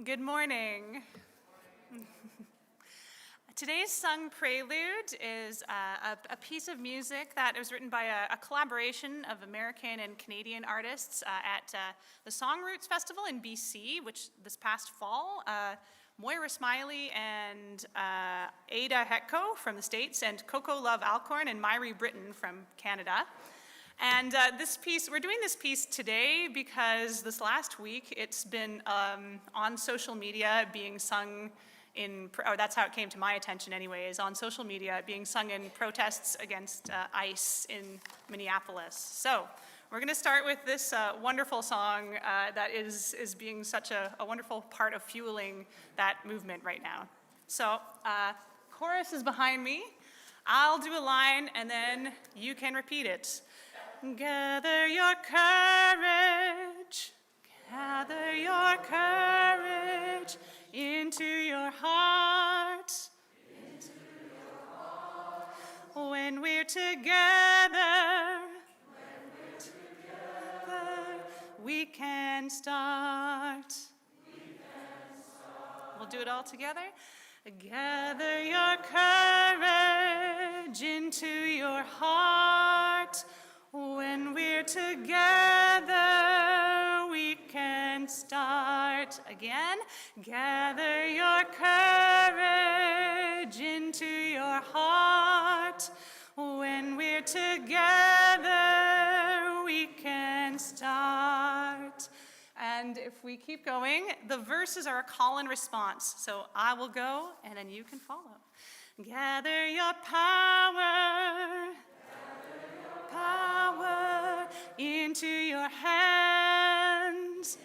Good morning. Today's sung prelude is a piece of music that was written by a collaboration of American and Canadian artists at the Song Roots Festival in BC, which this past fall, Moira Smiley and Ada Hetko from the States, and Coco Love Alcorn and Myri Britton from Canada. And this piece, we're doing this piece today because this last week it's been on social media being sung or that's how it came to my attention anyways, on social media being sung in protests against ICE in Minneapolis. So we're going to start with this wonderful song that is being such a wonderful part of fueling that movement right now. So chorus is behind me. I'll do a line and then you can repeat it. Gather your courage, gather your courage into your heart. When we're together, we can start. We'll do it all together. Gather your courage into your heart. When we're together, we can start. Again, gather your courage into your heart. When we're together, we can start. And if we keep going, the verses are a call and response. So I will go, and then you can follow. Gather your power. Power into your hands.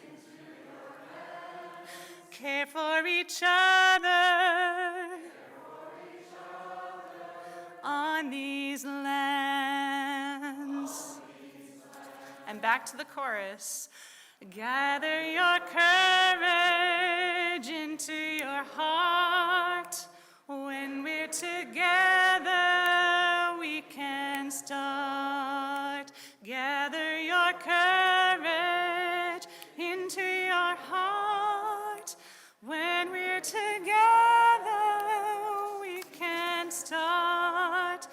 Care for each other on these lands. And back to the chorus. Gather your courage into your heart. When we're together, we can start. Gather your courage into your heart. When we're together, we can start.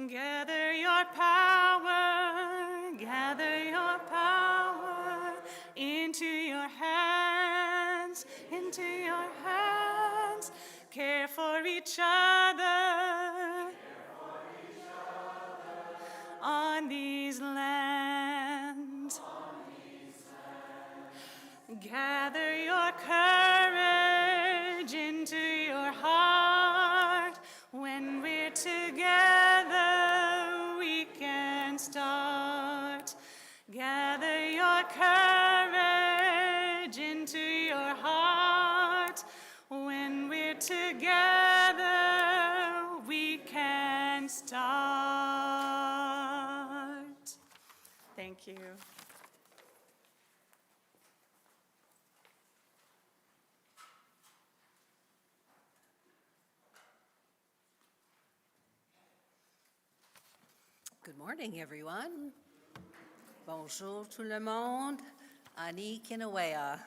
Gather your power, gather your power into your hands, into your hands. Care for each other on these lands. Gather your courage into your heart. When we're together, we can start. Gather your courage into your heart. When we're together, we can start. Thank you. Good morning, everyone. Bonjour tout le monde. Ani Kinawea.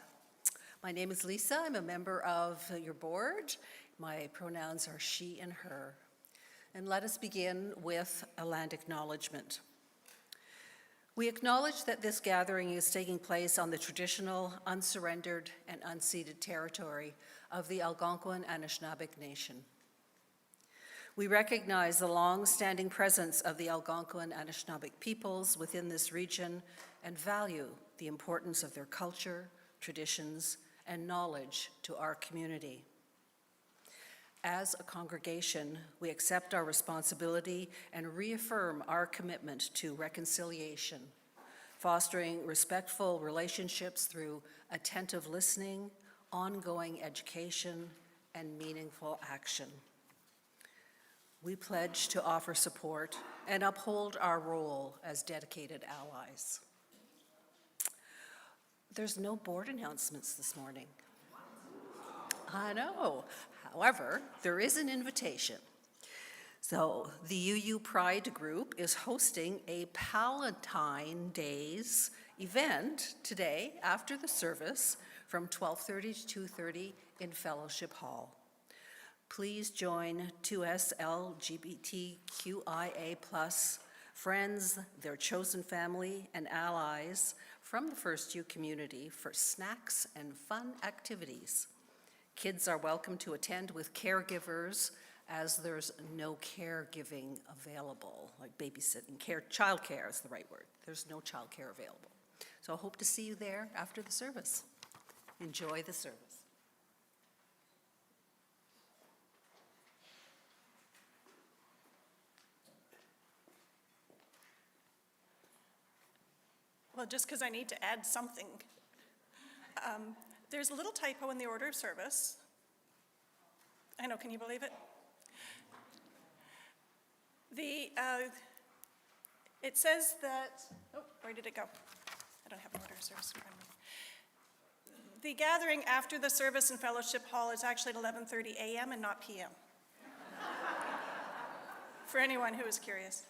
My name is Lisa. I'm a member of your board. My pronouns are she and her. And let us begin with a land acknowledgement. We acknowledge that this gathering is taking place on the traditional, unsurrendered, and unceded territory of the Algonquin Anishinaabeg Nation. We recognize the long-standing presence of the Algonquin Anishinaabeg peoples within this region and value the importance of their culture, traditions, and knowledge to our community. As a congregation, we accept our responsibility and reaffirm our commitment to reconciliation, fostering respectful relationships through attentive listening, ongoing education, and meaningful action. We pledge to offer support and uphold our role as dedicated allies. There's no board announcements this morning. I know. However, there is an invitation. So the UU Pride Group is hosting a Palatine Days event today after the service from 12:30 to 2:30 in Fellowship Hall. Please join 2S LGBTQIA+ friends, their chosen family, and allies from the FirstU community for snacks and fun activities. Kids are welcome to attend with caregivers, as there's no caregiving available, like babysitting, childcare is the right word. There's no childcare available. So I hope to see you there after the service. Enjoy the service. Well, just because I need to add something. There's a little typo in the order of service. I know, can you believe it? It says that, oh, where did it go? I don't have an order of service in front of me. The gathering after the service in Fellowship Hall is actually at 11:30 a.m. and not p.m. For anyone who is curious.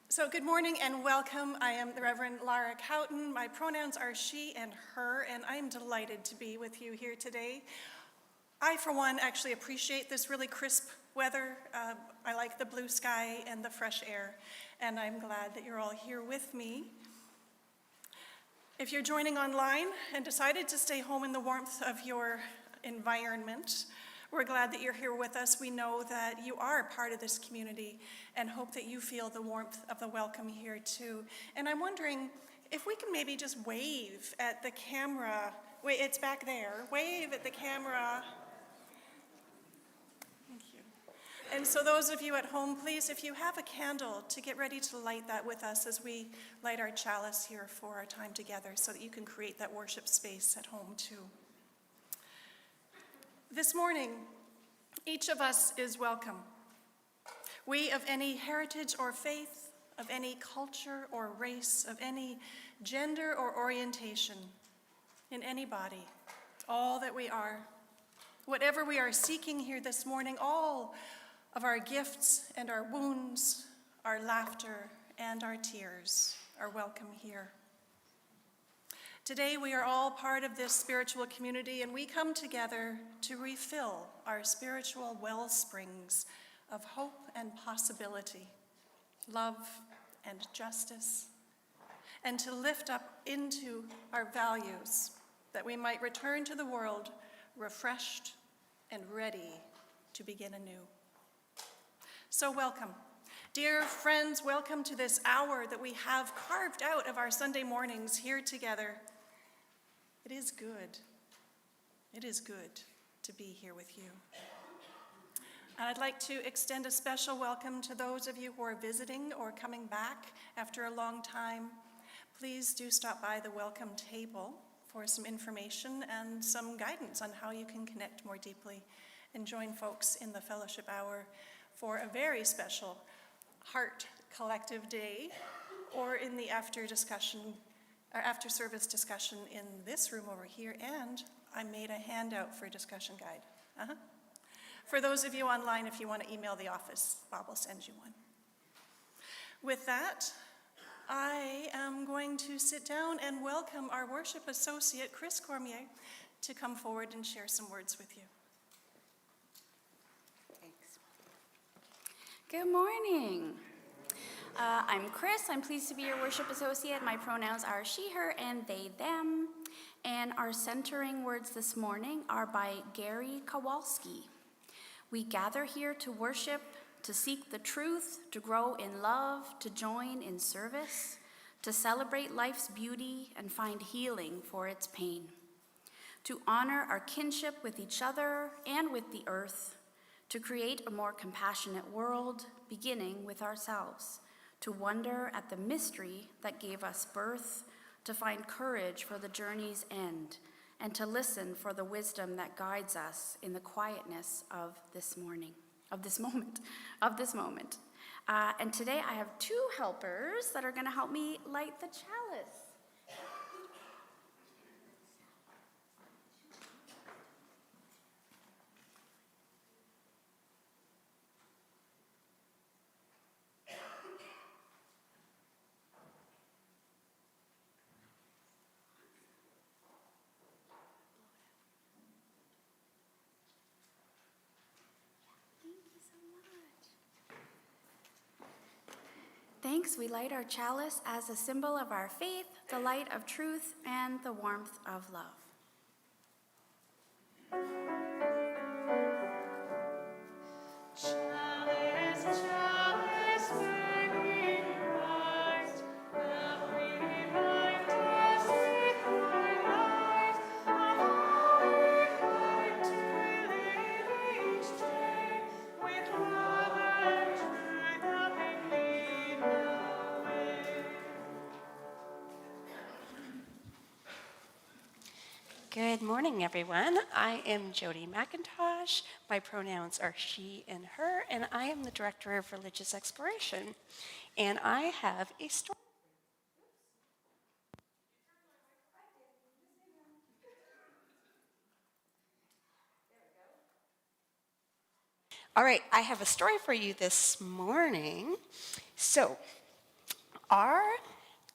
So good morning and welcome. I am the Reverend Lara Cowtan. My pronouns are she and her, and I'm delighted to be with you here today. I, for one, actually appreciate this really crisp weather. I like the blue sky and the fresh air, and I'm glad that you're all here with me. If you're joining online and decided to stay home in the warmth of your environment, we're glad that you're here with us. We know that you are part of this community and hope that you feel the warmth of the welcome here too. And I'm wondering if we can maybe just wave at the camera. Wait, it's back there. Wave at the camera. Thank you. And so those of you at home, please, if you have a candle, to get ready to light that with us as we light our chalice here for our time together so that you can create that worship space at home too. This morning, each of us is welcome. We of any heritage or faith, of any culture or race, of any gender or orientation, in any body, all that we are, whatever we are seeking here this morning, all of our gifts and our wounds, our laughter and our tears are welcome here. Today we are all part of this spiritual community, and we come together to refill our spiritual well springs of hope and possibility, love and justice, and to lift up into our values that we might return to the world refreshed and ready to begin anew. So welcome. Dear friends, welcome to this hour that we have carved out of our Sunday mornings here together. It is good. It is good to be here with you. And I'd like to extend a special welcome to those of you who are visiting or coming back after a long time. Please do stop by the welcome table for some information and some guidance on how you can connect more deeply and join folks in the fellowship hour for a very special Heart Collective Day, or in the after service discussion in this room over here, and I made a handout for a discussion guide. For those of you online, if you want to email the office, Bob will send you one. With that, I am going to sit down and welcome our worship associate, Chris Cormier, to come forward and share some words with you. Good morning. I'm Chris. I'm pleased to be your worship associate. My pronouns are she, her, and they, them. And our centering words this morning are by Gary Kowalski. We gather here to worship, to seek the truth, to grow in love, to join in service, to celebrate life's beauty and find healing for its pain, to honor our kinship with each other and with the earth, to create a more compassionate world, beginning with ourselves, to wonder at the mystery that gave us birth, to find courage for the journey's end, and to listen for the wisdom that guides us in the quietness of this moment. And today I have two helpers that are going to help me light the chalice. thanks, we light our chalice as a symbol of our faith, the light of truth, and the warmth of love. Chalice, chalice, when we rise, every life to seek our lives, of all we find to live each day, with love and truth that we lead the way. Good morning, everyone. I am Jody McIntosh. My pronouns are she and her, and I am the Director of Religious Exploration. And I have a story. All right, I have a story for you this morning. So, our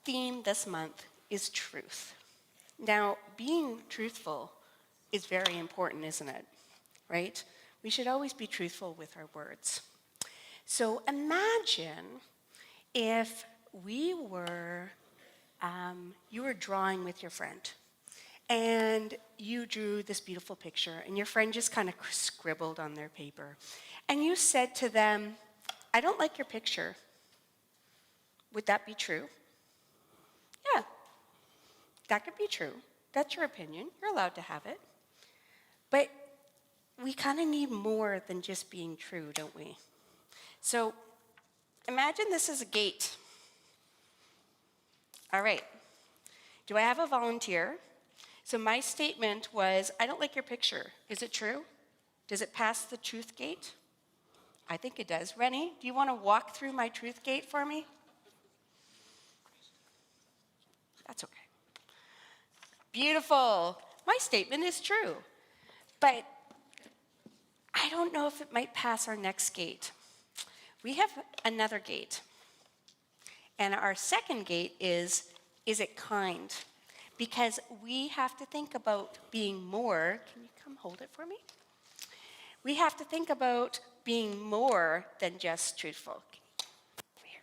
theme this month is truth. Now, being truthful is very important, isn't it? Right? We should always be truthful with our words. So imagine if we were, you were drawing with your friend, and you drew this beautiful picture, and your friend just kind of scribbled on their paper, and you said to them, "I don't like your picture." Would that be true? Yeah. That could be true. That's your opinion. You're allowed to have it. But we kind of need more than just being true, don't we? So imagine this is a gate. All right. Do I have a volunteer? So my statement was, "I don't like your picture." Is it true? Does it pass the truth gate? I think it does. Rennie, do you want to walk through my truth gate for me? That's okay. Beautiful. My statement is true. But I don't know if it might pass our next gate. We have another gate. And our second gate is it kind? Because we have to think about being more. Can you come hold it for me? We have to think about being more than just truthful. Over here.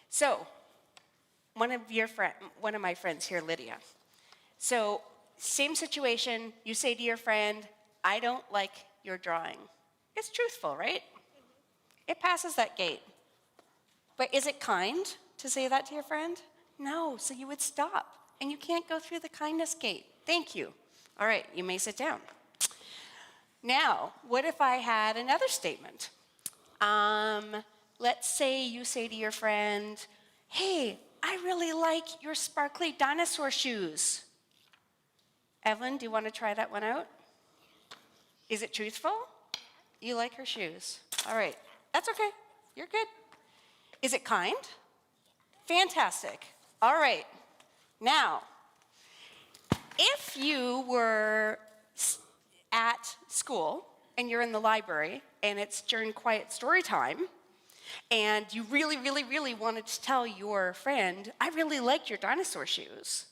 So, one of my friends here, Lydia. So, same situation, you say to your friend, "I don't like your drawing." It's truthful, right? It passes that gate. But is it kind to say that to your friend? No, so you would stop, and you can't go through the kindness gate. Thank you. All right, you may sit down. Now, what if I had another statement? Let's say you say to your friend, "Hey, I really like your sparkly dinosaur shoes." Evelyn, do you want to try that one out? Is it truthful? You like her shoes. All right. That's okay. You're good. Is it kind? Fantastic. All right. Now, if you were at school and you're in the library and it's during quiet story time and you really, really, really wanted to tell your friend, "I really liked your dinosaur shoes,"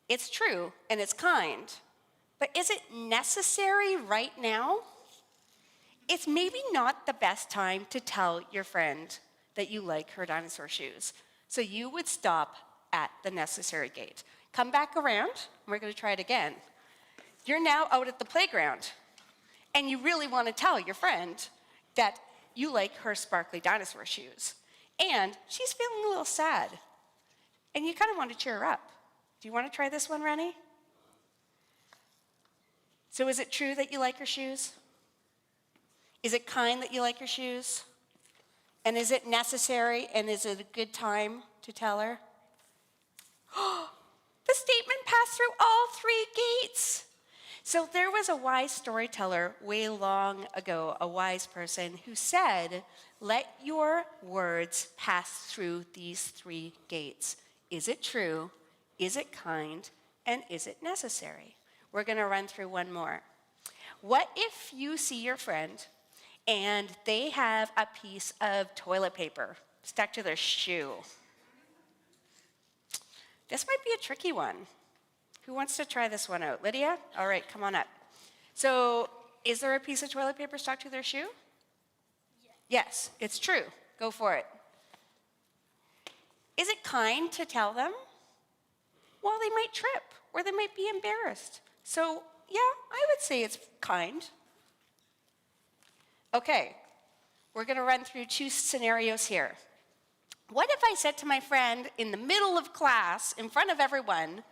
it's true and it's kind, but is it necessary right now? It's maybe not the best time to tell your friend that you like her dinosaur shoes. So you would stop at the necessary gate. Come back around, and we're going to try it again. You're now out at the playground, and you really want to tell your friend that you like her sparkly dinosaur shoes. And she's feeling a little sad, and you kind of want to cheer her up. Do you want to try this one, Rennie? So is it true that you like her shoes? Is it kind that you like her shoes? And is it necessary, and is it a good time to tell her? The statement passed through all three gates. So there was a wise storyteller way long ago, a wise person, who said, "Let your words pass through these three gates. Is it true? Is it kind? And is it necessary?" We're going to run through one more. What if you see your friend and they have a piece of toilet paper stuck to their shoe? This might be a tricky one. Who wants to try this one out? Lydia? All right, come on up. So, is there a piece of toilet paper stuck to their shoe? Yes, it's true. Go for it. Is it kind to tell them? Well, they might trip or they might be embarrassed. So, yeah, I would say it's kind. Okay, we're going to run through 2 scenarios here. What if I said to my friend in the middle of class, in front of everyone,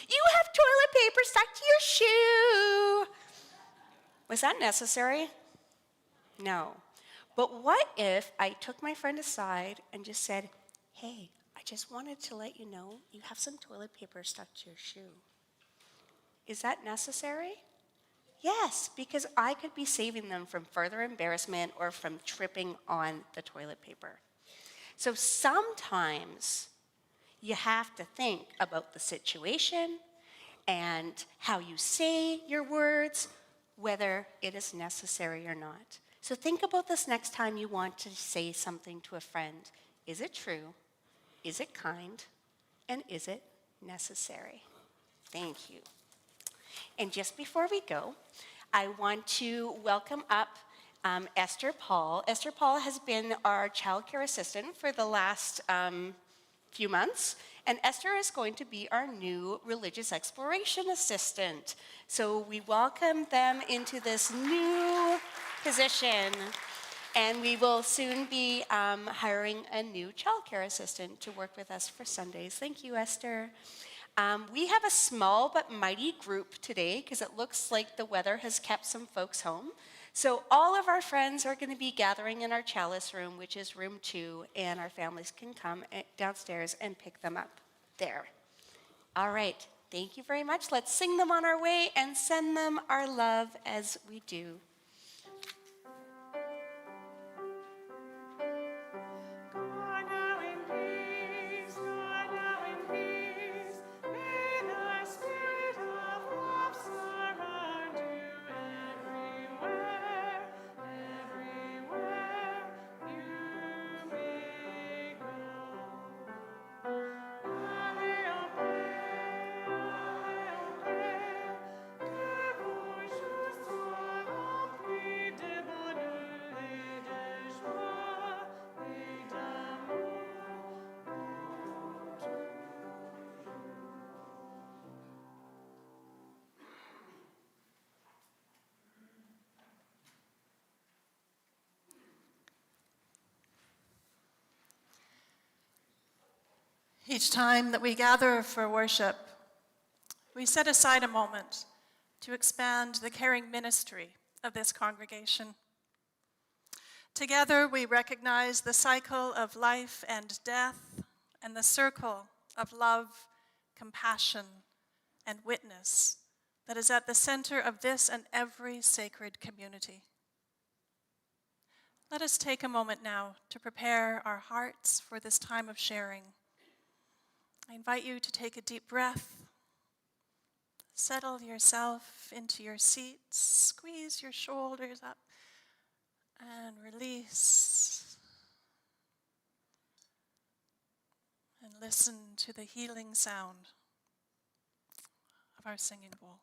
"You have toilet paper stuck to your shoe"? Was that necessary? No. But what if I took my friend aside and just said, "Hey, I just wanted to let you know you have some toilet paper stuck to your shoe"? Is that necessary? Yes, because I could be saving them from further embarrassment or from tripping on the toilet paper. So sometimes you have to think about the situation and how you say your words, whether it is necessary or not. So think about this next time you want to say something to a friend. Is it true? Is it kind? And is it necessary? Thank you. And just before we go, I want to welcome up Esther Paul. Esther Paul has been our childcare assistant for the last few months, and Esther is going to be our new religious exploration assistant. So we welcome them into this new position, and we will soon be hiring a new childcare assistant to work with us for Sundays. Thank you, Esther. We have a small but mighty group today because it looks like the weather has kept some folks home. So all of our friends are going to be gathering in our chalice room, which is room 2, and our families can come downstairs and pick them up there. All right, thank you very much. Let's sing them on our way and send them our love as we do. Each time that we gather for worship, we set aside a moment to expand the caring ministry of this congregation. Together, we recognize the cycle of life and death and the circle of love, compassion, and witness that is at the center of this and every sacred community. Let us take a moment now to prepare our hearts for this time of sharing. I invite you to take a deep breath, settle yourself into your seats, squeeze your shoulders up, and release. And listen to the healing sound of our singing bowl.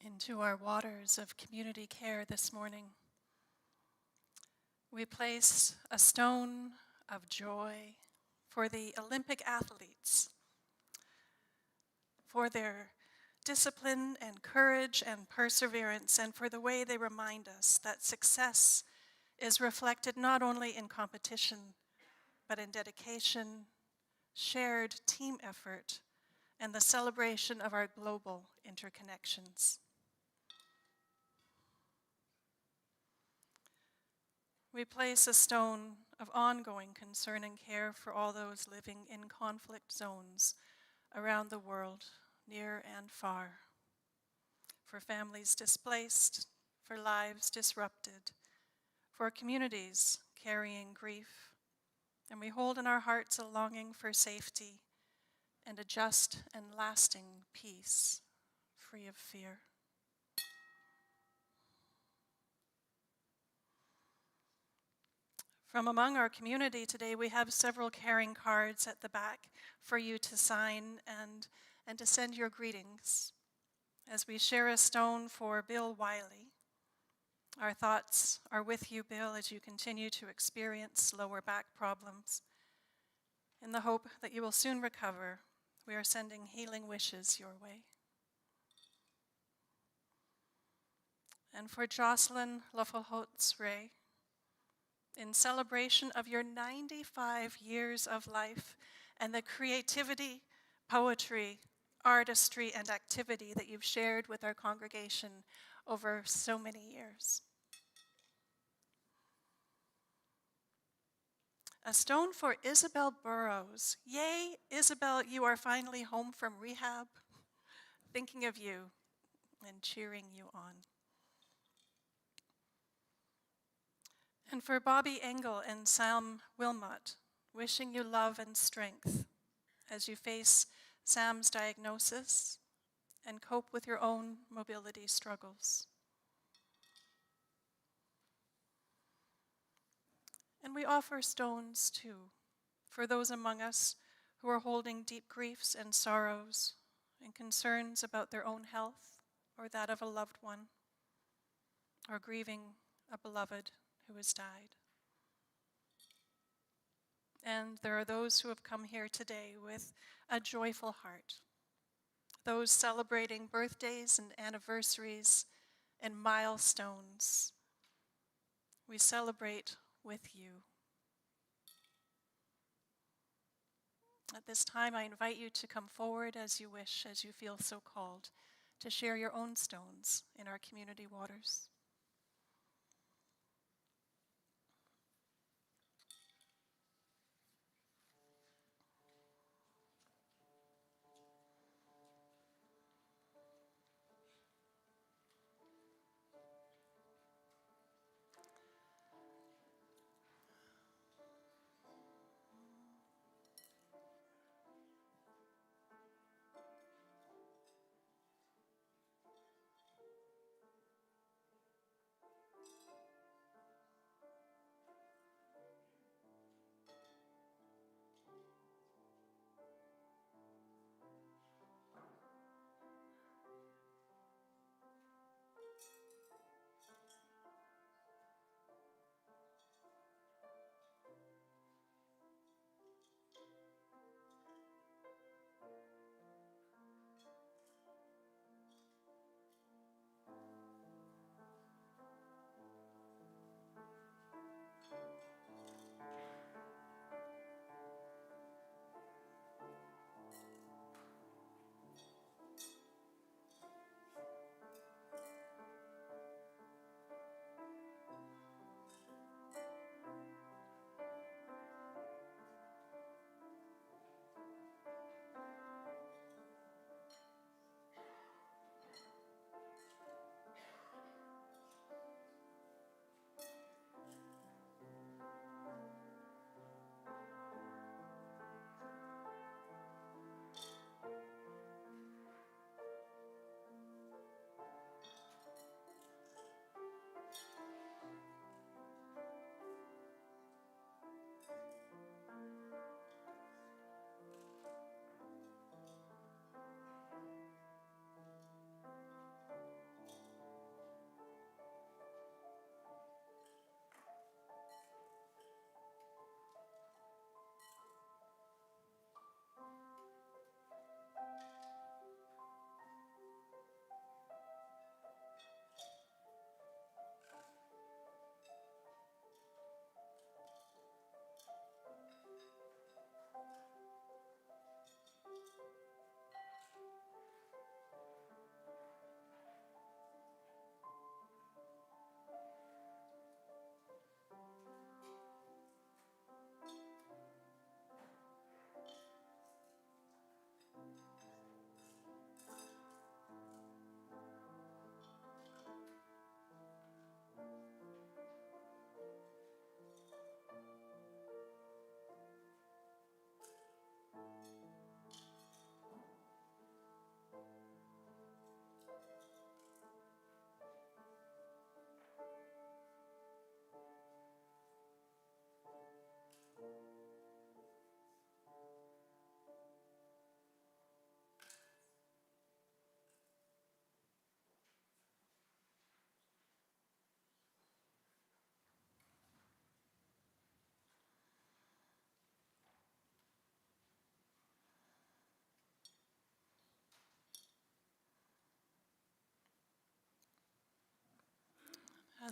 Into our waters of community care this morning, we place a stone of joy for the Olympic athletes, for their discipline and courage and perseverance, and for the way they remind us that success is reflected not only in competition, but in dedication, shared team effort, and the celebration of our global interconnections. We place a stone of ongoing concern and care for all those living in conflict zones around the world, near and far, for families displaced, for lives disrupted, for communities carrying grief, and we hold in our hearts a longing for safety and a just and lasting peace, free of fear. From among our community today, we have several caring cards at the back for you to sign and to send your greetings. As we share a stone for Bill Wiley, our thoughts are with you, Bill, as you continue to experience lower back problems. In the hope that you will soon recover, we are sending healing wishes your way. And for Jocelyn Loffelholtz-Ray, in celebration of your 95 years of life and the creativity, poetry, artistry, and activity that you've shared with our congregation over so many years. A stone for Isabel Burrows. Yay, Isabel, you are finally home from rehab. Thinking of you and cheering you on. And for Bobby Engel and Sam Wilmot, wishing you love and strength as you face Sam's diagnosis and cope with your own mobility struggles. And we offer stones too, for those among us who are holding deep griefs and sorrows and concerns about their own health or that of a loved one, or grieving a beloved who has died. And there are those who have come here today with a joyful heart, those celebrating birthdays and anniversaries and milestones. We celebrate with you. At this time, I invite you to come forward as you wish, as you feel so called, to share your own stones in our community waters.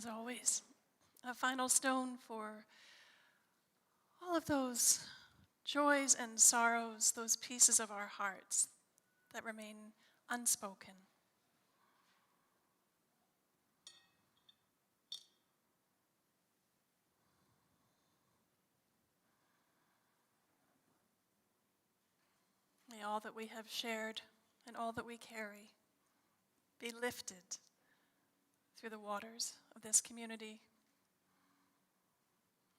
as always, a final stone for all of those joys and sorrows, those pieces of our hearts that remain unspoken. May all that we have shared and all that we carry be lifted through the waters of this community.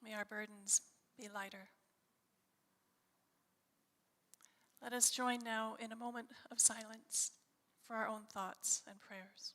May our burdens be lighter. Let us join now in a moment of silence for our own thoughts and prayers.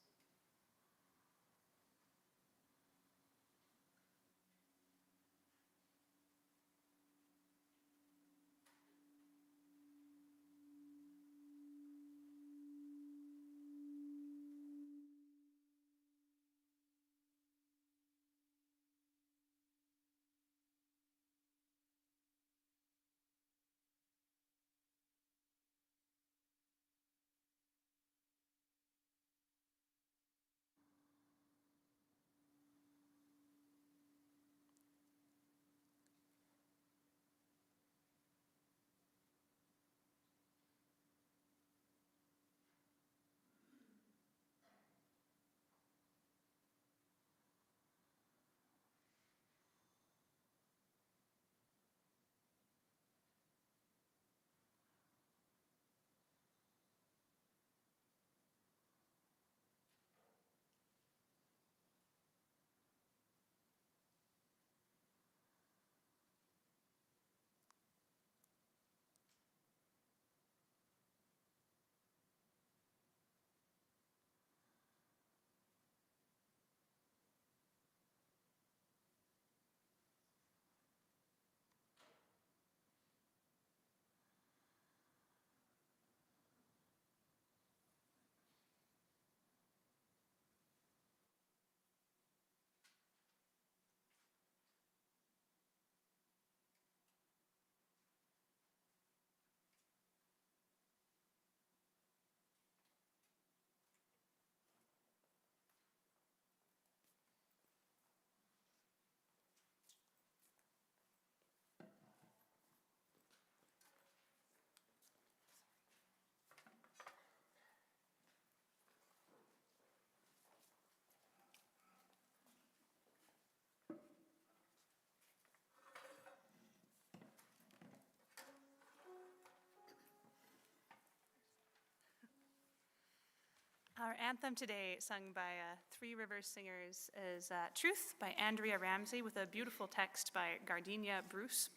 Our anthem today, sung by Three Rivers Singers, is Truth by Andrea Ramsey with a beautiful text by Gardenia Bruce.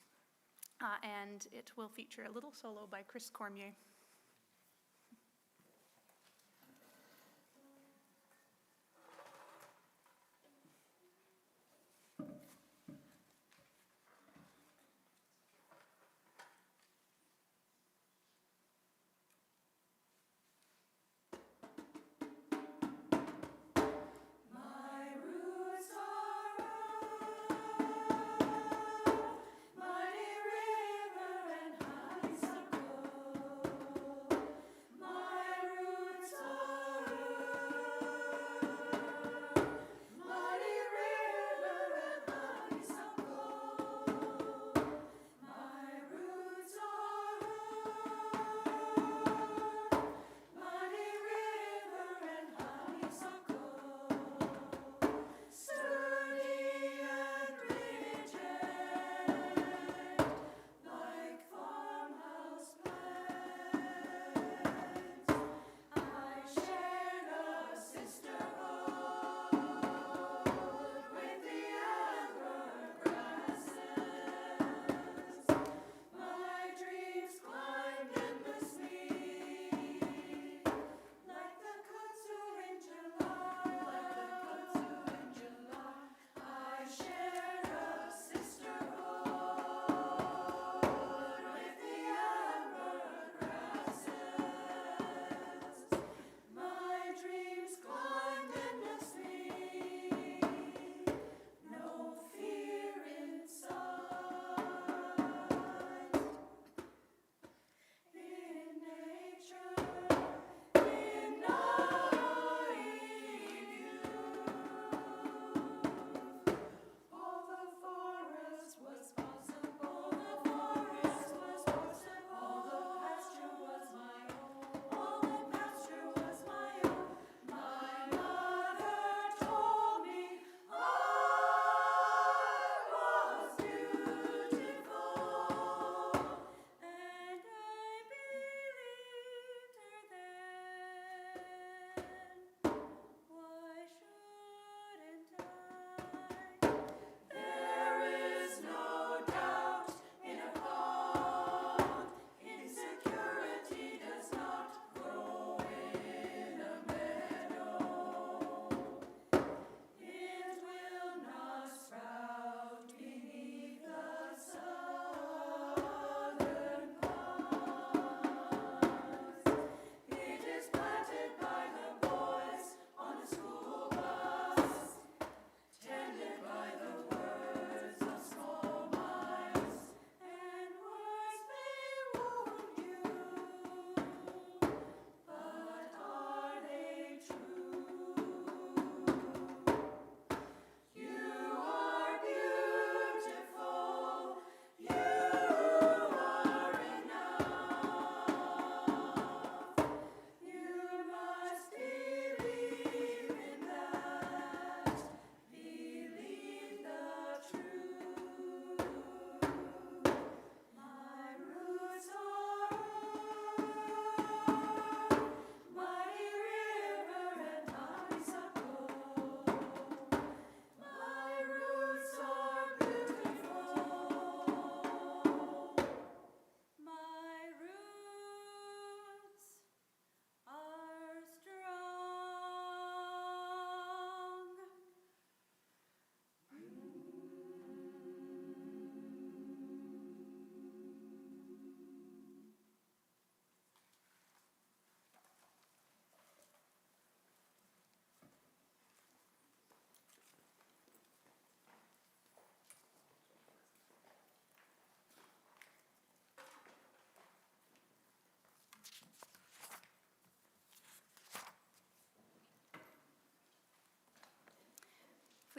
And it will feature a little solo by Chris Cormier. Mighty river and honeysuckle.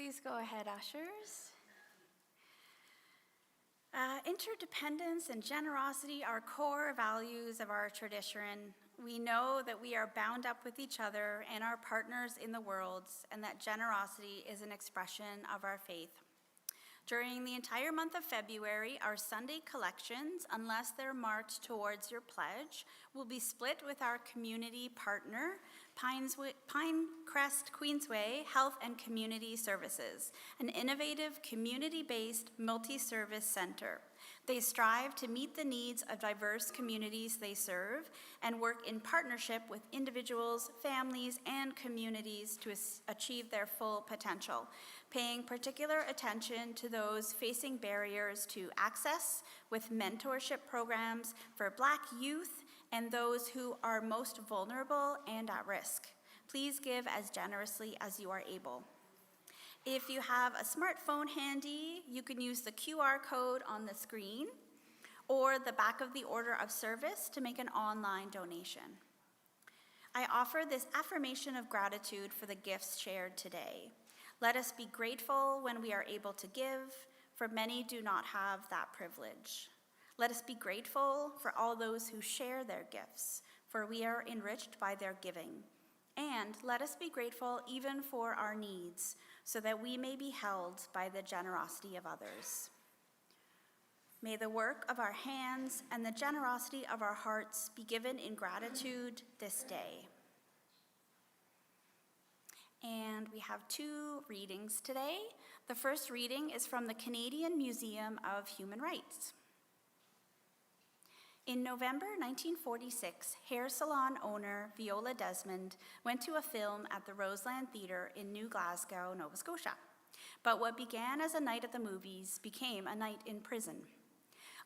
Please go ahead, ushers. Interdependence and generosity are core values of our tradition. We know that we are bound up with each other and our partners in the world, and that generosity is an expression of our faith. During the entire month of February, our Sunday collections, unless they're marked towards your pledge, will be split with our community partner, Pinecrest Queensway Health and Community Services, an innovative community-based multi-service center. They strive to meet the needs of diverse communities they serve and work in partnership with individuals, families, and communities to achieve their full potential, paying particular attention to those facing barriers to access with mentorship programs for Black youth and those who are most vulnerable and at risk. Please give as generously as you are able. If you have a smartphone handy, you can use the QR code on the screen or the back of the order of service to make an online donation. I offer this affirmation of gratitude for the gifts shared today. Let us be grateful when we are able to give, for many do not have that privilege. Let us be grateful for all those who share their gifts, for we are enriched by their giving. And let us be grateful even for our needs, so that we may be held by the generosity of others. May the work of our hands and the generosity of our hearts be given in gratitude this day. And we have 2 readings today. The first reading is from the Canadian Museum of Human Rights. In November 1946, hair salon owner Viola Desmond went to a film at the Roseland Theatre in New Glasgow, Nova Scotia. But what began as a night at the movies became a night in prison.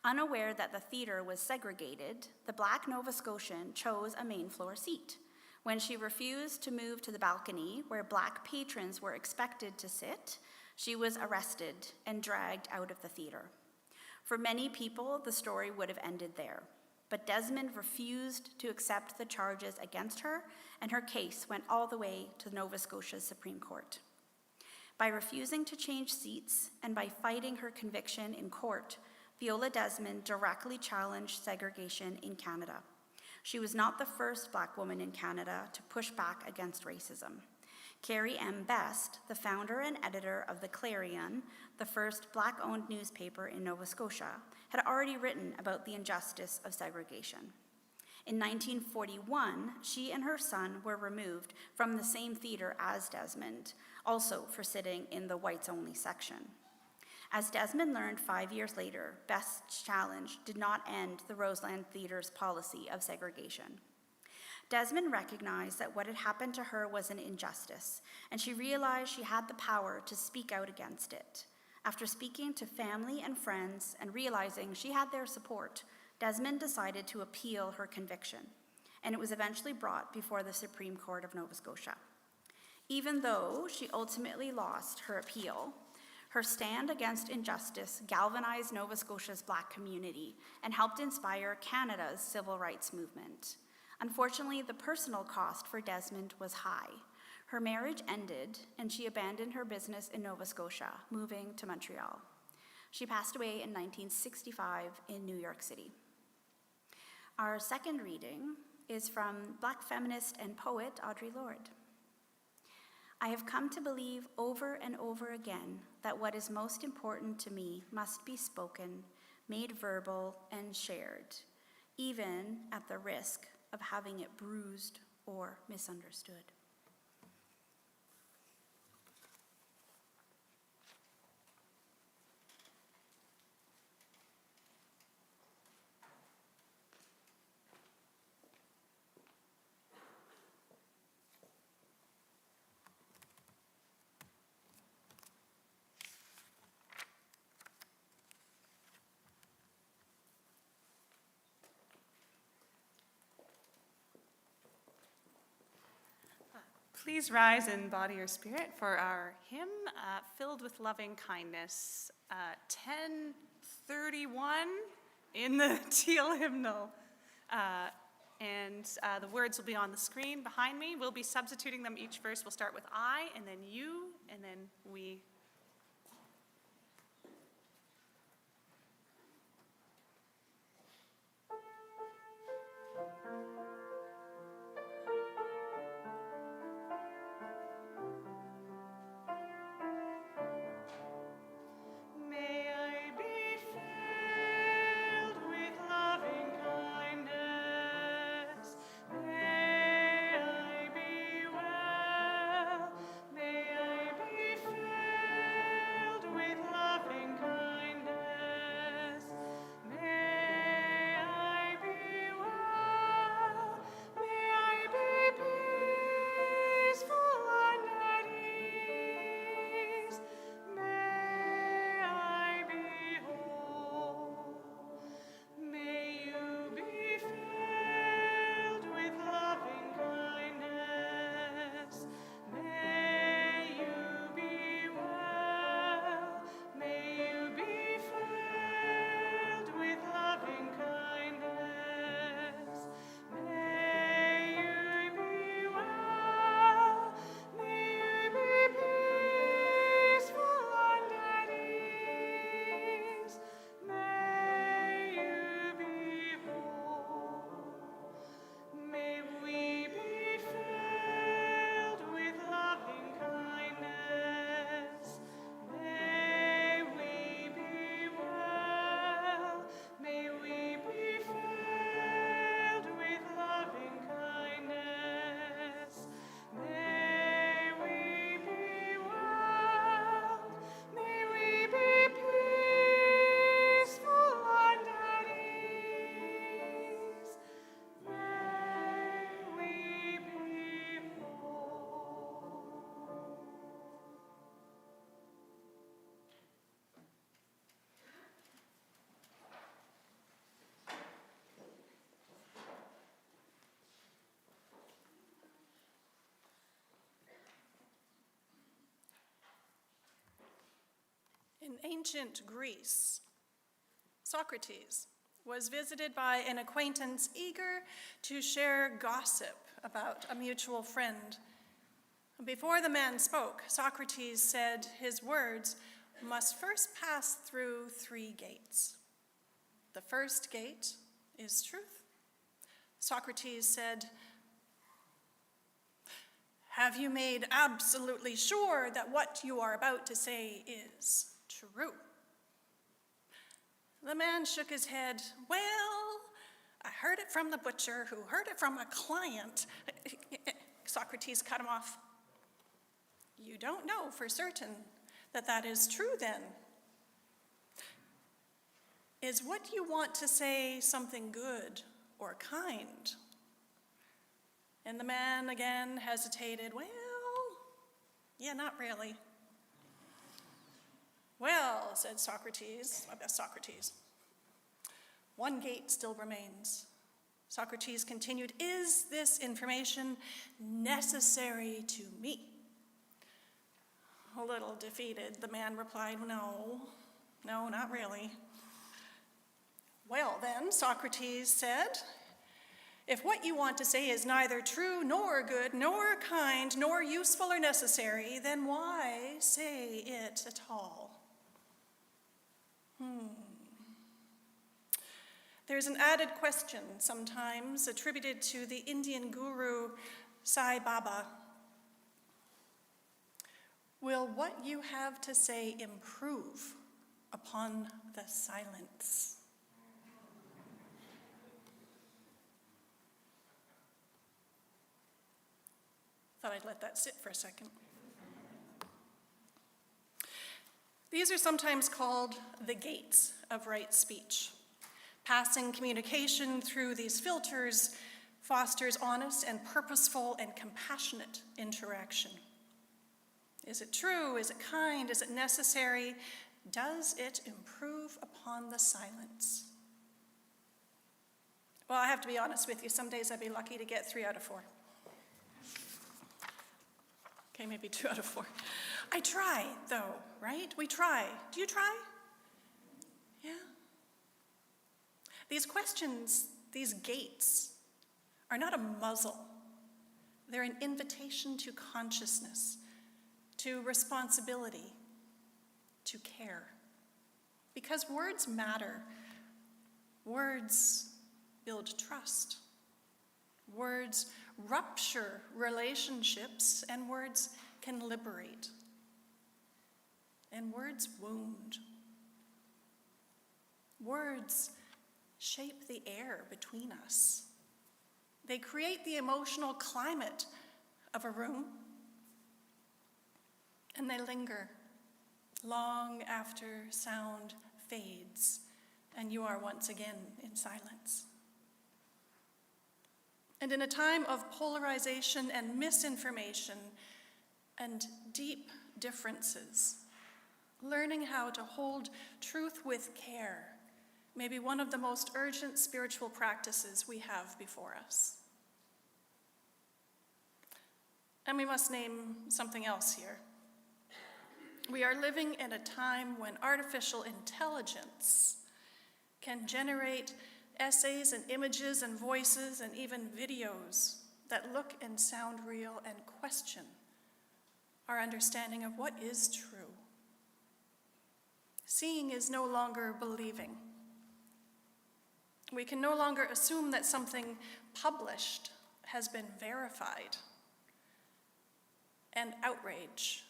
Unaware that the theatre was segregated, the Black Nova Scotian chose a main floor seat. When she refused to move to the balcony where Black patrons were expected to sit, she was arrested and dragged out of the theatre. For many people, the story would have ended there. But Desmond refused to accept the charges against her, and her case went all the way to Nova Scotia's Supreme Court. By refusing to change seats and by fighting her conviction in court, Viola Desmond directly challenged segregation in Canada. She was not the first Black woman in Canada to push back against racism. Carrie M. Best, the founder and editor of The Clarion, the first Black-owned newspaper in Nova Scotia, had already written about the injustice of segregation. In 1941, she and her son were removed from the same theater as Desmond, also for sitting in the whites-only section. As Desmond learned 5 years later, Best's challenge did not end the Roseland Theatre's policy of segregation. Desmond recognized that what had happened to her was an injustice, and she realized she had the power to speak out against it. After speaking to family and friends and realizing she had their support, Desmond decided to appeal her conviction, and it was eventually brought before the Supreme Court of Nova Scotia. Even though she ultimately lost her appeal, her stand against injustice galvanized Nova Scotia's Black community and helped inspire Canada's civil rights movement. Unfortunately, the personal cost for Desmond was high. Her marriage ended, and she abandoned her business in Nova Scotia, moving to Montreal. She passed away in 1965 in New York City. Our second reading is from Black feminist and poet Audre Lorde. I have come to believe over and over again that what is most important to me must be spoken, made verbal, and shared, even at the risk of having it bruised or misunderstood. Please rise in body or spirit for our hymn, Filled with Loving Kindness, 1031 in the teal hymnal. And the words will be on the screen behind me. We'll be substituting them each verse. We'll start with I, and then you, and then we. May I be filled with loving kindness. May I be well. May I be filled with loving kindness. May I be well. May I be peaceful and at ease. May I be whole. May you be filled with loving kindness. May you be well. May you be filled with loving kindness. May you be well. May you be peaceful and at ease. May you be whole. May we be filled with loving kindness. May we be well. May we be filled with loving kindness. May we be well. May we be peaceful and at ease. May we be whole. In ancient Greece, Socrates was visited by an acquaintance eager to share gossip about a mutual friend. Before the man spoke, Socrates said his words must first pass through 3 gates. The first gate is truth. Socrates said, "Have you made absolutely sure that what you are about to say is true?" The man shook his head. "Well, I heard it from the butcher who heard it from a client." Socrates cut him off. "You don't know for certain that that is true then. Is what you want to say something good or kind?" And the man again hesitated. "Well, yeah, not really." "Well," said Socrates, "one gate still remains." Socrates continued, "Is this information necessary to me?" A little defeated, the man replied, No, not really." "Well then," Socrates said, "if what you want to say is neither true nor good nor kind nor useful or necessary, then why say it at all?" There's an added question sometimes attributed to the Indian guru Sai Baba. Will what you have to say improve upon the silence? Thought I'd let that sit for a second. These are sometimes called the gates of right speech. Passing communication through these filters fosters honest and purposeful and compassionate interaction. Is it true? Is it kind? Is it necessary? Does it improve upon the silence? Well, I have to be honest with you. Some days I'd be lucky to get 3 out of 4. Okay, maybe 2 out of 4. I try, though, right? We try. Do you try? Yeah? These questions, these gates, are not a muzzle. They're an invitation to consciousness, to responsibility, to care. Because words matter. Words build trust. Words rupture relationships, and words can liberate. And words wound. Words shape the air between us. They create the emotional climate of a room, and they linger long after sound fades and you are once again in silence. And in a time of polarization and misinformation and deep differences, learning how to hold truth with care may be one of the most urgent spiritual practices we have before us. And we must name something else here. We are living in a time when artificial intelligence can generate essays and images and voices and even videos that look and sound real and question our understanding of what is true. Seeing is no longer believing. We can no longer assume that something published has been verified. And outrage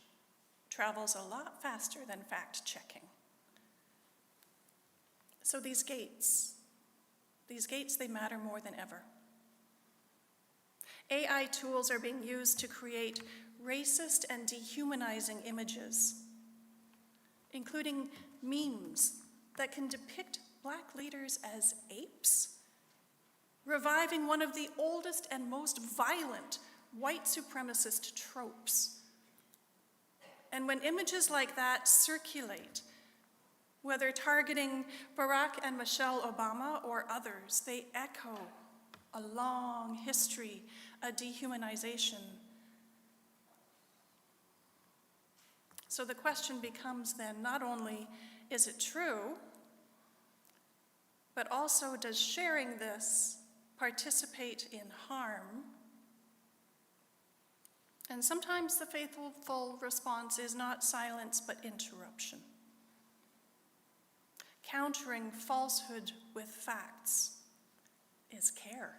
travels a lot faster than fact-checking. So these gates, they matter more than ever. AI tools are being used to create racist and dehumanizing images, including memes that can depict Black leaders as apes, reviving one of the oldest and most violent white supremacist tropes. And when images like that circulate, whether targeting Barack and Michelle Obama or others, they echo a long history of dehumanization. So the question becomes then, not only is it true, but also does sharing this participate in harm? And sometimes the faithful response is not silence, but interruption. Countering falsehood with facts is care.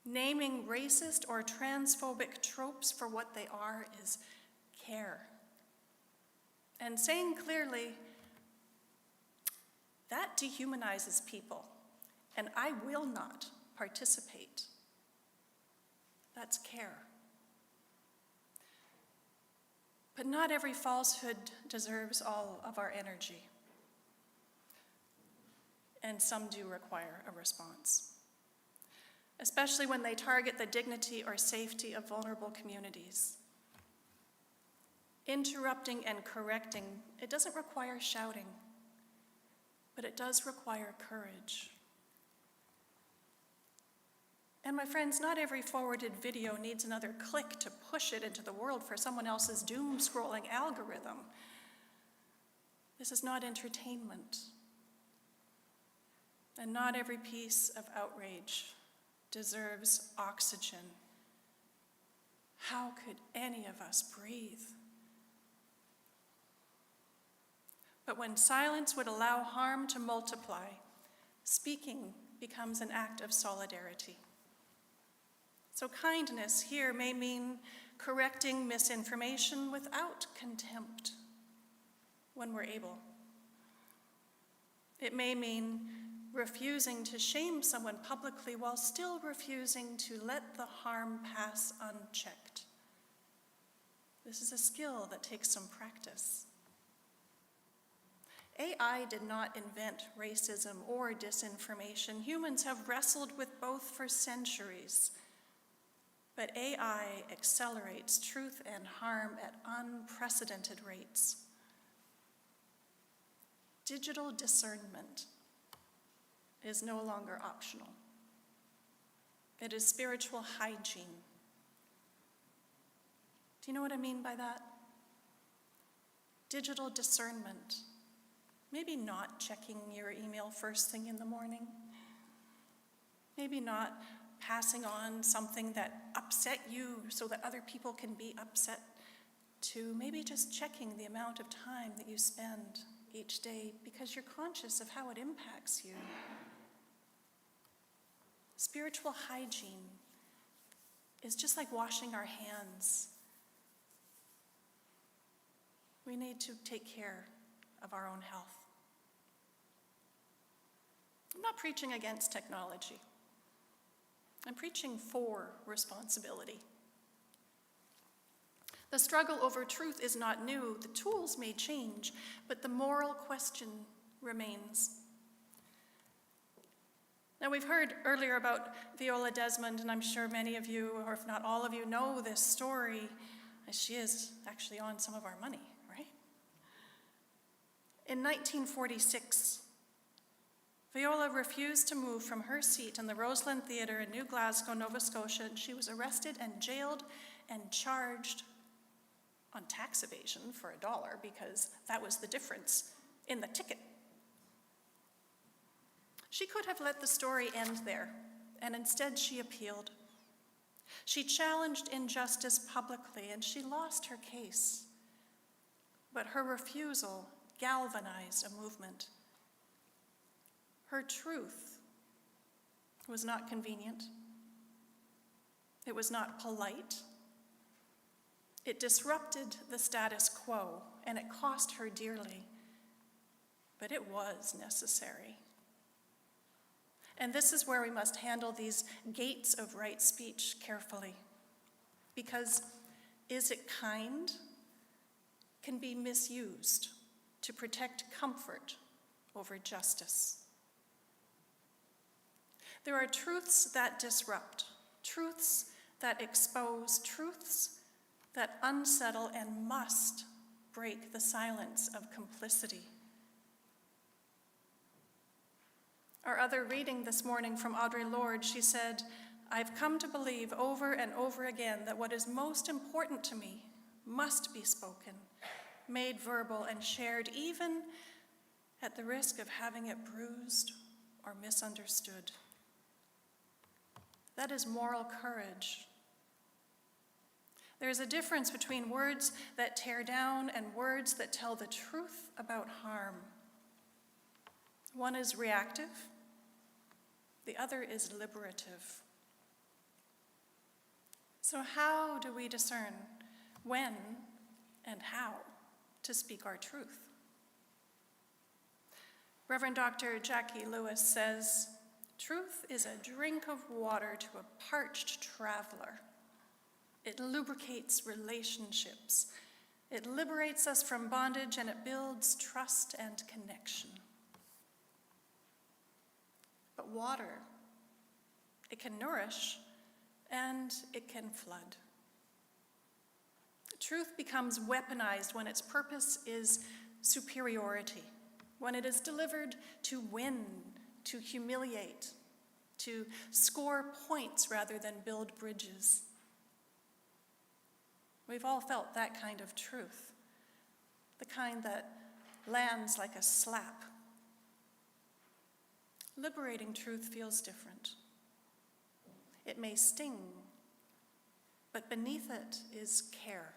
Naming racist or transphobic tropes for what they are is care. And saying clearly, that dehumanizes people, and I will not participate. That's care. But not every falsehood deserves all of our energy. And some do require a response, especially when they target the dignity or safety of vulnerable communities. Interrupting and correcting, it doesn't require shouting, but it does require courage. And my friends, not every forwarded video needs another click to push it into the world for someone else's doom-scrolling algorithm. This is not entertainment. And not every piece of outrage deserves oxygen. How could any of us breathe? But when silence would allow harm to multiply, speaking becomes an act of solidarity. So kindness here may mean correcting misinformation without contempt when we're able. It may mean refusing to shame someone publicly while still refusing to let the harm pass unchecked. This is a skill that takes some practice. AI did not invent racism or disinformation. Humans have wrestled with both for centuries. But AI accelerates truth and harm at unprecedented rates. Digital discernment is no longer optional. It is spiritual hygiene. Do you know what I mean by that? Digital discernment. Maybe not checking your email first thing in the morning. Maybe not passing on something that upset you so that other people can be upset to maybe just checking the amount of time that you spend each day because you're conscious of how it impacts you. Spiritual hygiene is just like washing our hands. We need to take care of our own health. I'm not preaching against technology. I'm preaching for responsibility. The struggle over truth is not new. The tools may change, but the moral question remains. Now, we've heard earlier about Viola Desmond, and I'm sure many of you, or if not all of you, know this story, as she is actually on some of our money, right? In 1946, Viola refused to move from her seat in the Roseland Theatre in New Glasgow, Nova Scotia, and she was arrested and jailed and charged on tax evasion for $1 because that was the difference in the ticket. She could have let the story end there, and instead she appealed. She challenged injustice publicly, and she lost her case. But her refusal galvanized a movement. Her truth was not convenient. It was not polite. It disrupted the status quo, and it cost her dearly. But it was necessary. And this is where we must handle these gates of right speech carefully. Because is it kind can be misused to protect comfort over justice. There are truths that disrupt, truths that expose, truths that unsettle and must break the silence of complicity. Our other reading this morning from Audre Lorde, she said, "I've come to believe over and over again that what is most important to me must be spoken, made verbal, and shared, even at the risk of having it bruised or misunderstood." That is moral courage. There is a difference between words that tear down and words that tell the truth about harm. One is reactive, the other is liberative. So how do we discern when and how to speak our truth? Reverend Dr. Jackie Lewis says, "Truth is a drink of water to a parched traveler. It lubricates relationships. It liberates us from bondage, and it builds trust and connection." But water, it can nourish and it can flood. Truth becomes weaponized when its purpose is superiority, when it is delivered to win, to humiliate, to score points rather than build bridges. We've all felt that kind of truth, the kind that lands like a slap. Liberating truth feels different. It may sting, but beneath it is care,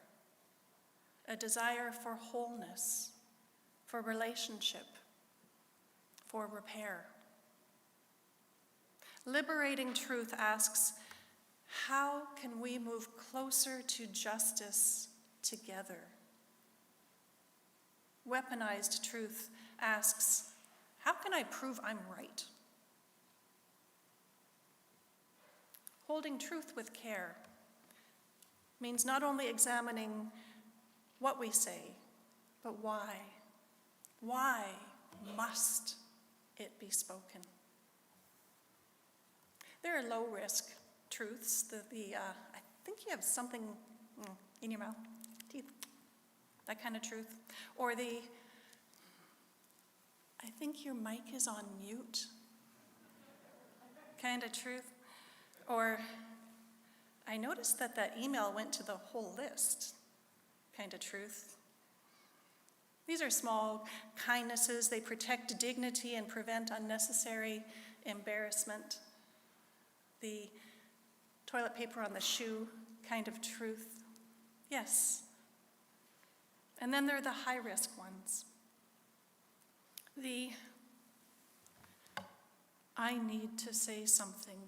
a desire for wholeness, for relationship, for repair. Liberating truth asks, how can we move closer to justice together? Weaponized truth asks, how can I prove I'm right? Holding truth with care means not only examining what we say, but why. Why must it be spoken? There are low-risk truths. I think you have something in your mouth, teeth, that kind of truth. Or I think your mic is on mute kind of truth. Or I noticed that email went to the whole list kind of truth. These are small kindnesses. They protect dignity and prevent unnecessary embarrassment. The toilet paper on the shoe kind of truth. Yes, And then there are the high-risk ones. The I need to say something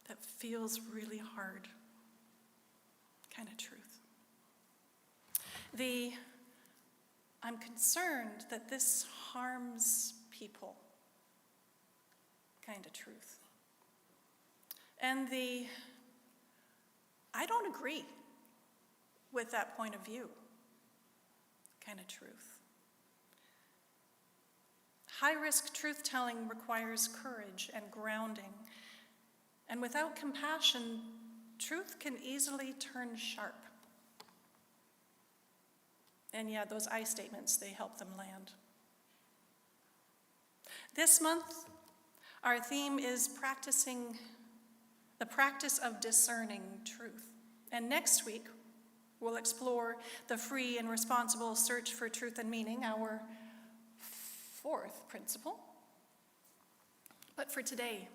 that feels really hard kind of truth. The I'm concerned that this harms people kind of truth. And the I don't agree with that point of view kind of truth. High-risk truth-telling requires courage and grounding. And without compassion, truth can easily turn sharp. And yeah, those I statements, they help them land. This month, our theme is the practice of discerning truth. And next week, we'll explore the free and responsible search for truth and meaning, our fourth principle. But for today,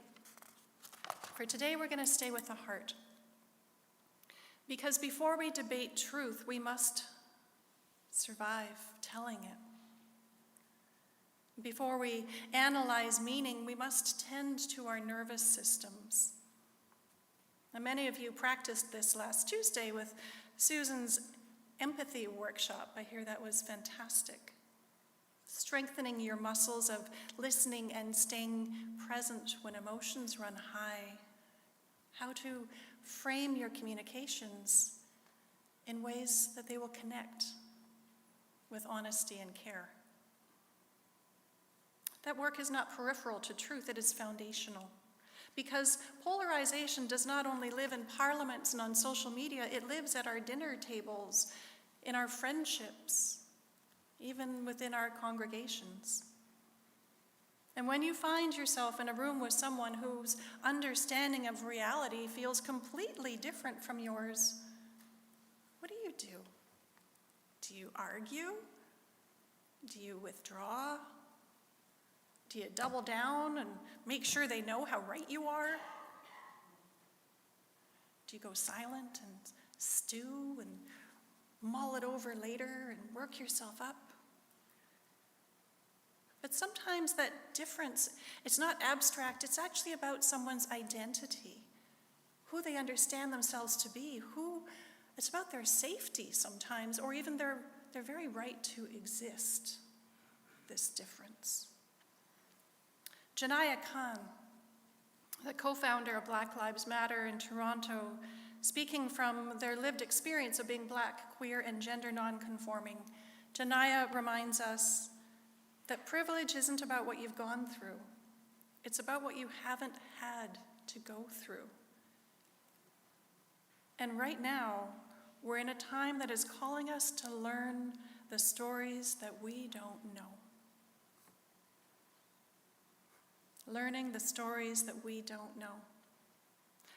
we're going to stay with the heart. Because before we debate truth, we must survive telling it. Before we analyze meaning, we must tend to our nervous systems. And many of you practiced this last Tuesday with Susan's empathy workshop. I hear that was fantastic. Strengthening your muscles of listening and staying present when emotions run high. How to frame your communications in ways that they will connect with honesty and care. That work is not peripheral to truth, it is foundational. Because polarization does not only live in parliaments and on social media, it lives at our dinner tables, in our friendships, even within our congregations. And when you find yourself in a room with someone whose understanding of reality feels completely different from yours, what do you do? Do you argue? Do you withdraw? Do you double down and make sure they know how right you are? Do you go silent and stew and mull it over later and work yourself up? But sometimes that difference, it's not abstract, it's actually about someone's identity, who they understand themselves to be, it's about their safety sometimes, or even their very right to exist, this difference. Janaya Khan, the co-founder of Black Lives Matter in Toronto, speaking from their lived experience of being Black, queer, and gender non-conforming, Janaya reminds us that privilege isn't about what you've gone through. It's about what you haven't had to go through. And right now, we're in a time that is calling us to learn the stories that we don't know. Learning the stories that we don't know,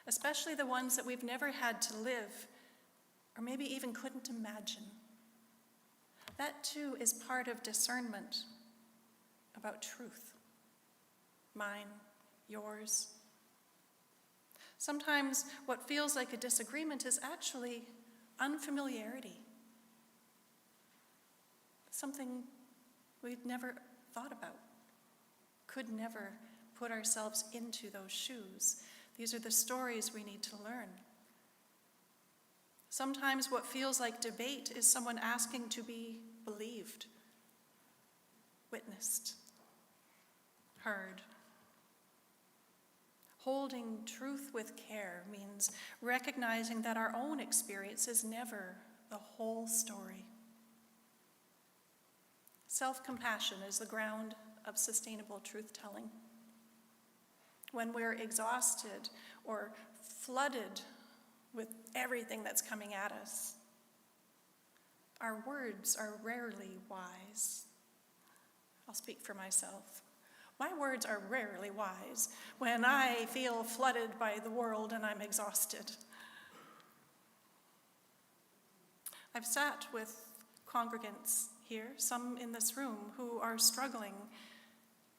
especially the ones that we've never had to live, or maybe even couldn't imagine. That too is part of discernment about truth. Mine, yours. Sometimes what feels like a disagreement is actually unfamiliarity. Something we'd never thought about, could never put ourselves into those shoes. These are the stories we need to learn. Sometimes what feels like debate is someone asking to be believed, witnessed, heard. Holding truth with care means recognizing that our own experience is never the whole story. Self-compassion is the ground of sustainable truth-telling. When we're exhausted or flooded with everything that's coming at us, our words are rarely wise. I'll speak for myself. My words are rarely wise when I feel flooded by the world and I'm exhausted. I've sat with congregants here, some in this room, who are struggling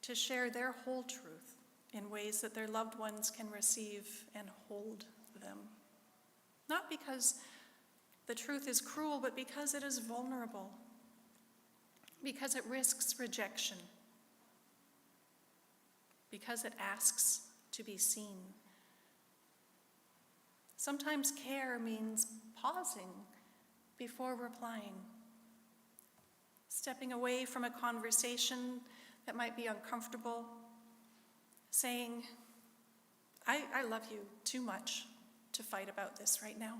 to share their whole truth in ways that their loved ones can receive and hold them. Not because the truth is cruel, but because it is vulnerable because it risks rejection, because it asks to be seen. Sometimes care means pausing before replying, stepping away from a conversation that might be uncomfortable, saying, I love you too much to fight about this right now.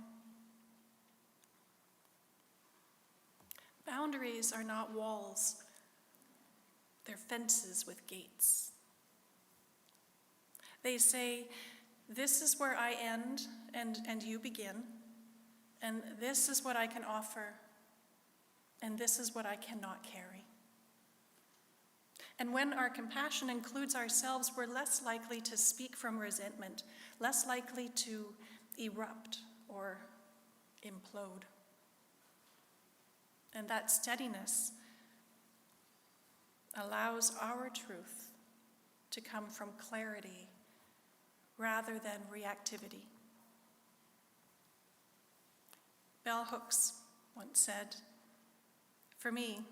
Boundaries are not walls, they're fences with gates. They say, this is where I end and you begin, and this is what I can offer, and this is what I cannot carry. And when our compassion includes ourselves, we're less likely to speak from resentment, less likely to erupt or implode. And that steadiness allows our truth to come from clarity rather than reactivity. Bell Hooks once said, "For me,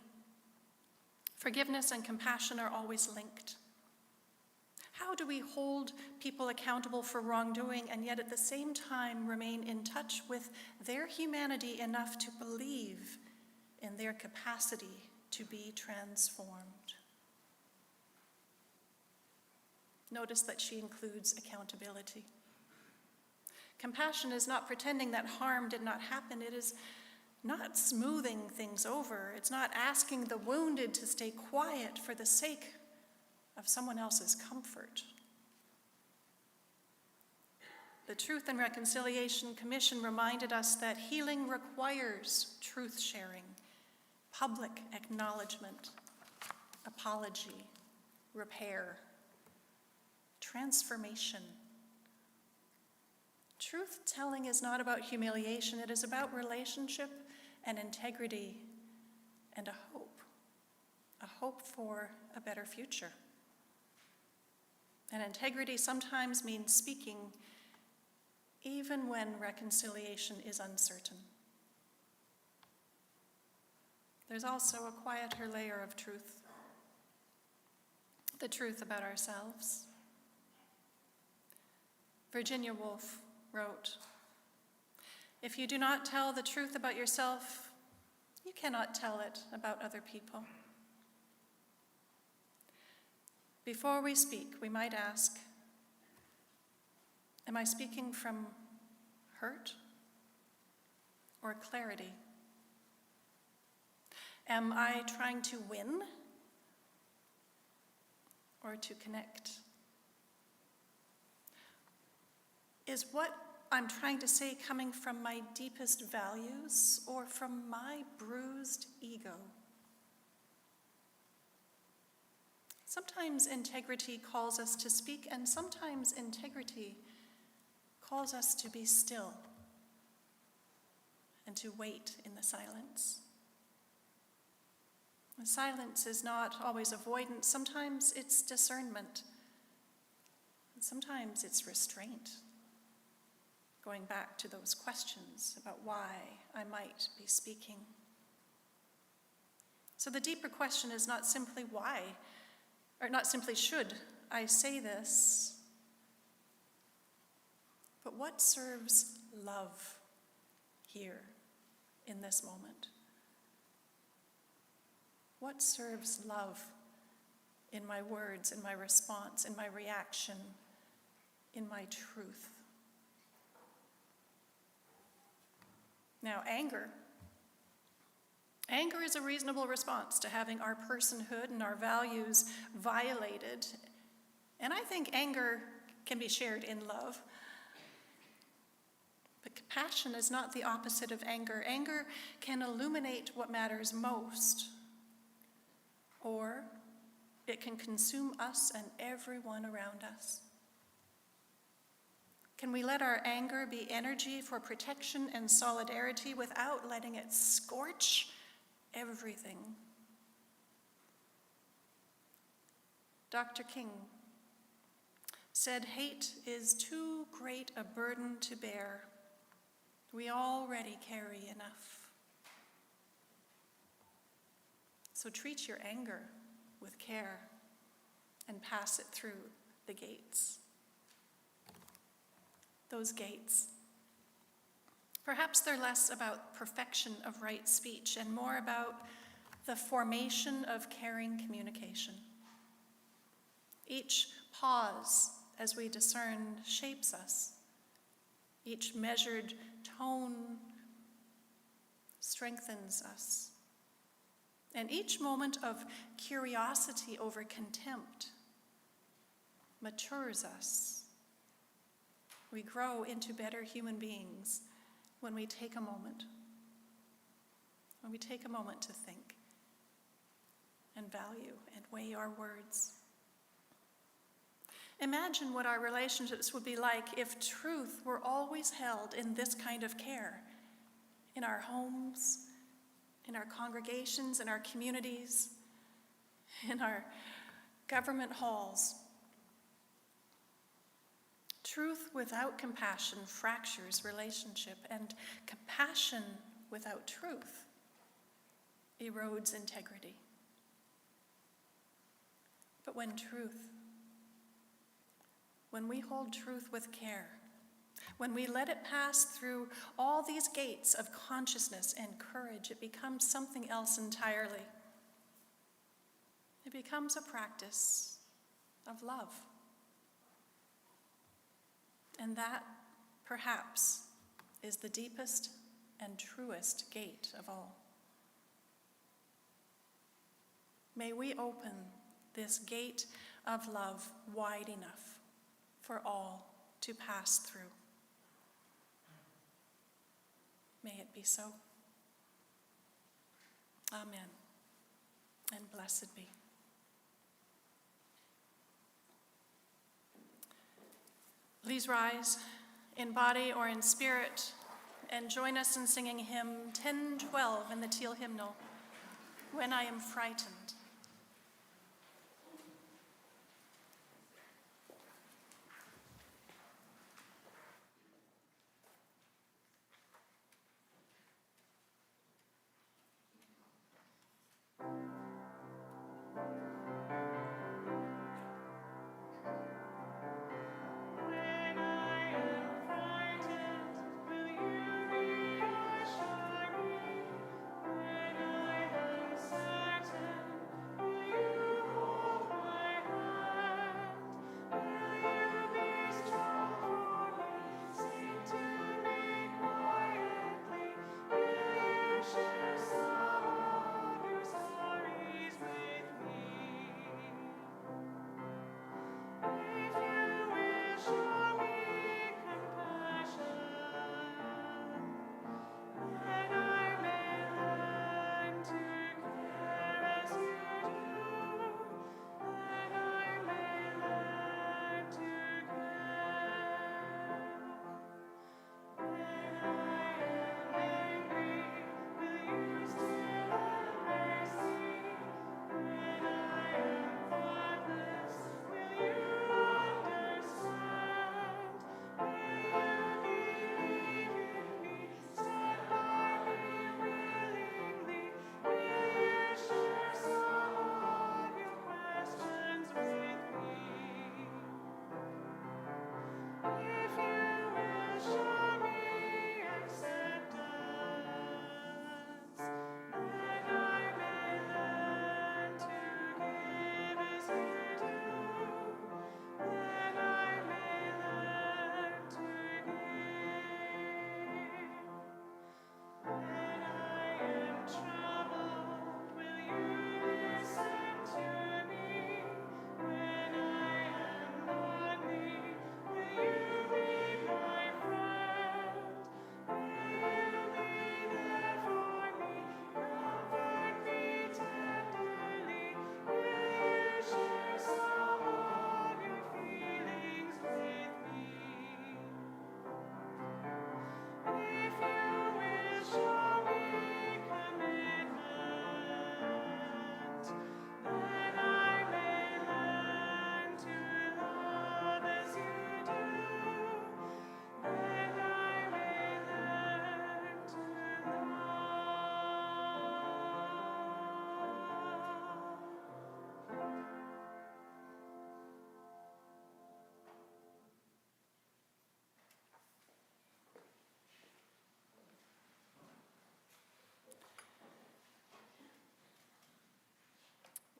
forgiveness and compassion are always linked. How do we hold people accountable for wrongdoing and yet at the same time remain in touch with their humanity enough to believe in their capacity to be transformed?" Notice that she includes accountability. Compassion is not pretending that harm did not happen. It is not smoothing things over. It's not asking the wounded to stay quiet for the sake of someone else's comfort. The Truth and Reconciliation Commission reminded us that healing requires truth sharing, public acknowledgement, apology, repair, transformation. Truth-telling is not about humiliation. It is about relationship and integrity and a hope for a better future. And integrity sometimes means speaking even when reconciliation is uncertain. There's also a quieter layer of truth, the truth about ourselves. Virginia Woolf wrote, "If you do not tell the truth about yourself, you cannot tell it about other people." Before we speak, we might ask, am I speaking from hurt or clarity? Am I trying to win or to connect? Is what I'm trying to say coming from my deepest values or from my bruised ego? Sometimes integrity calls us to speak, and sometimes integrity calls us to be still and to wait in the silence. The silence is not always avoidance. Sometimes it's discernment. And sometimes it's restraint. Going back to those questions about why I might be speaking. So the deeper question is not simply why, or not simply should I say this, but what serves love here in this moment? What serves love in my words, in my response, in my reaction, in my truth? Now, anger is a reasonable response to having our personhood and our values violated. And I think anger can be shared in love. But compassion is not the opposite of anger. Anger can illuminate what matters most, or it can consume us and everyone around us. Can we let our anger be energy for protection and solidarity without letting it scorch everything? Dr. King said, "Hate is too great a burden to bear. We already carry enough." So treat your anger with care and pass it through the gates. Those gates. Perhaps they're less about perfection of right speech and more about the formation of caring communication. Each pause as we discern shapes us. Each measured tone strengthens us. And each moment of curiosity over contempt matures us. We grow into better human beings when we take a moment. When we take a moment to think and value and weigh our words. Imagine what our relationships would be like if truth were always held in this kind of care, in our homes, in our congregations, in our communities, in our government halls. Truth without compassion fractures relationship, and compassion without truth erodes integrity. But when we hold truth with care, when we let it pass through all these gates of consciousness and courage, it becomes something else entirely. It becomes a practice of love. And that, perhaps, is the deepest and truest gate of all. May we open this gate of love wide enough for all to pass through. May it be so. Amen. And blessed be. Please rise in body or in spirit and join us in singing hymn 1012 in the Teal hymnal, When I Am Frightened. When I am certain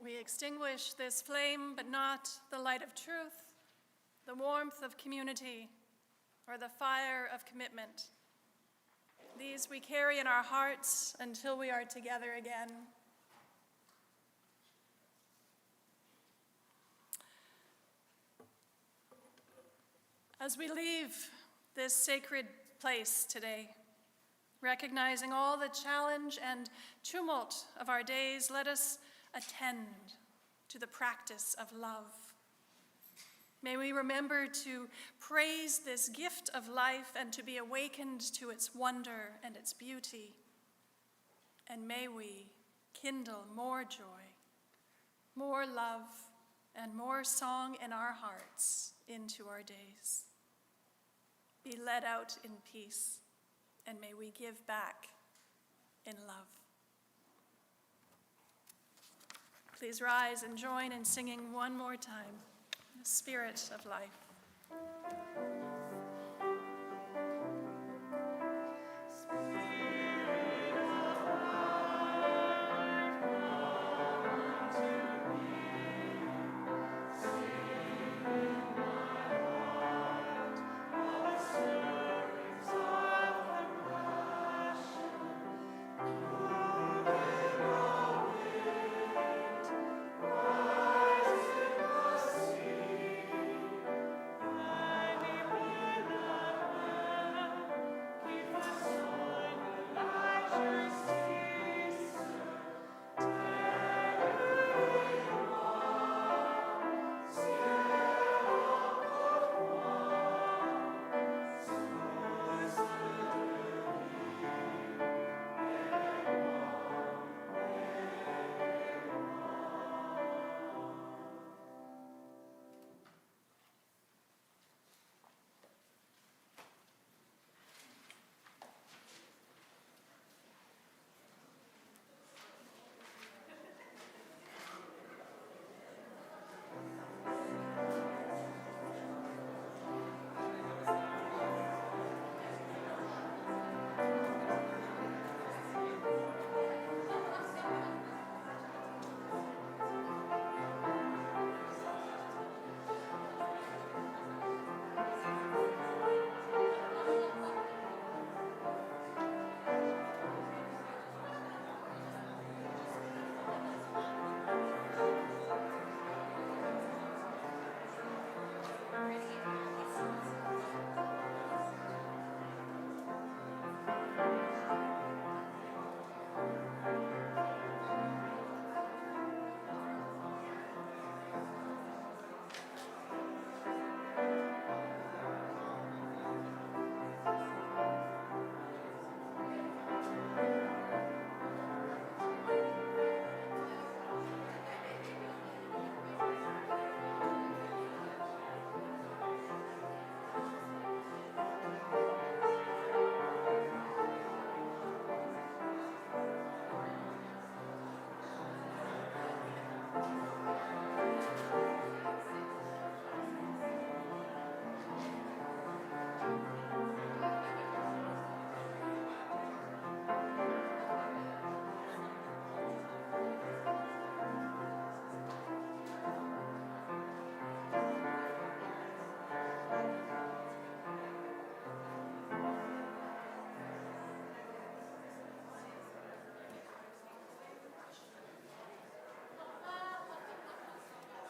We extinguish this flame, but not the light of truth, the warmth of community, or the fire of commitment. These we carry in our hearts until we are together again. As we leave this sacred place today, recognizing all the challenge and tumult of our days, let us attend to the practice of love. May we remember to praise this gift of life and to be awakened to its wonder and its beauty. And may we kindle more joy, more love, and more song in our hearts into our days. Be led out in peace, and may we give back in love. Please rise and join in singing one more time, the Spirit of Life.